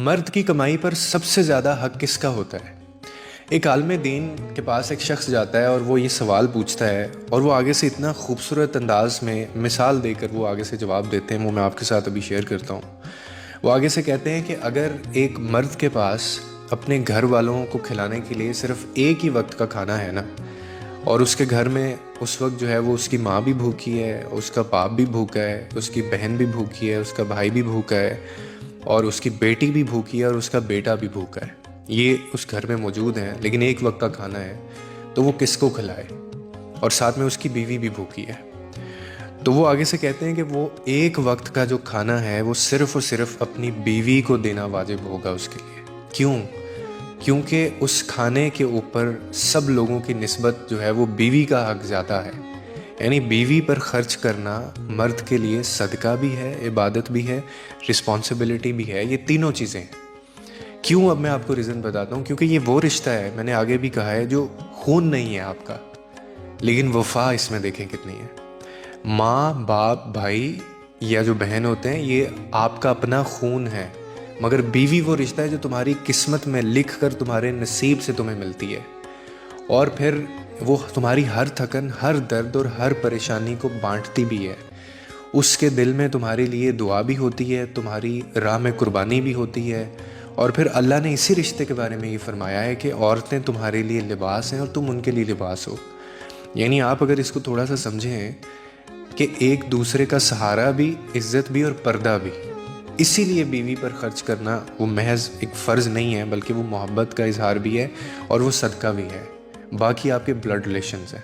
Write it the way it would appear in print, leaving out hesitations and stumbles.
مرد کی کمائی پر سب سے زیادہ حق کس کا ہوتا ہے؟ ایک عالم دین کے پاس ایک شخص جاتا ہے اور وہ یہ سوال پوچھتا ہے اور وہ آگے سے اتنا خوبصورت انداز میں مثال دے کر وہ آگے سے جواب دیتے ہیں، وہ میں آپ کے ساتھ ابھی شیئر کرتا ہوں۔ وہ آگے سے کہتے ہیں کہ اگر ایک مرد کے پاس اپنے گھر والوں کو کھلانے کے لیے صرف ایک ہی وقت کا کھانا ہے نا، اور اس کے گھر میں اس وقت جو ہے وہ اس کی ماں بھی بھوکی ہے، اس کا باپ بھی بھوکا ہے، اس کی بہن بھی بھوکی ہے، اس کا بھائی بھی بھوکا ہے، اور اس کی بیٹی بھی بھوکی ہے، اور اس کا بیٹا بھی بھوکا ہے، یہ اس گھر میں موجود ہیں، لیکن ایک وقت کا کھانا ہے، تو وہ کس کو کھلائے؟ اور ساتھ میں اس کی بیوی بھی بھوکی ہے۔ تو وہ آگے سے کہتے ہیں کہ وہ ایک وقت کا جو کھانا ہے وہ صرف اور صرف اپنی بیوی کو دینا واجب ہوگا اس کے لیے۔ کیوں؟ کیونکہ اس کھانے کے اوپر سب لوگوں کی نسبت جو ہے وہ بیوی کا حق زیادہ ہے، یعنی بیوی پر خرچ کرنا مرد کے لیے صدقہ بھی ہے، عبادت بھی ہے، رسپانسبلٹی بھی ہے، یہ تینوں چیزیں ہیں۔ کیوں؟ اب میں آپ کو ریزن بتاتا ہوں۔ کیونکہ یہ وہ رشتہ ہے، میں نے آگے بھی کہا ہے، جو خون نہیں ہے آپ کا، لیکن وفا اس میں دیکھیں کتنی ہے۔ ماں، باپ، بھائی یا جو بہن ہوتے ہیں، یہ آپ کا اپنا خون ہے، مگر بیوی وہ رشتہ ہے جو تمہاری قسمت میں لکھ کر تمہارے نصیب سے تمہیں ملتی ہے، اور پھر وہ تمہاری ہر تھکن، ہر درد اور ہر پریشانی کو بانٹتی بھی ہے۔ اس کے دل میں تمہارے لیے دعا بھی ہوتی ہے، تمہاری راہ میں قربانی بھی ہوتی ہے، اور پھر اللہ نے اسی رشتے کے بارے میں یہ فرمایا ہے کہ عورتیں تمہارے لیے لباس ہیں اور تم ان کے لیے لباس ہو۔ یعنی آپ اگر اس کو تھوڑا سا سمجھیں کہ ایک دوسرے کا سہارا بھی، عزت بھی اور پردہ بھی، اسی لیے بیوی پر خرچ کرنا وہ محض ایک فرض نہیں ہے، بلکہ وہ محبت کا اظہار بھی ہے اور وہ صدقہ بھی ہے، باقی آپ کے بلڈ ریلیشنز ہیں۔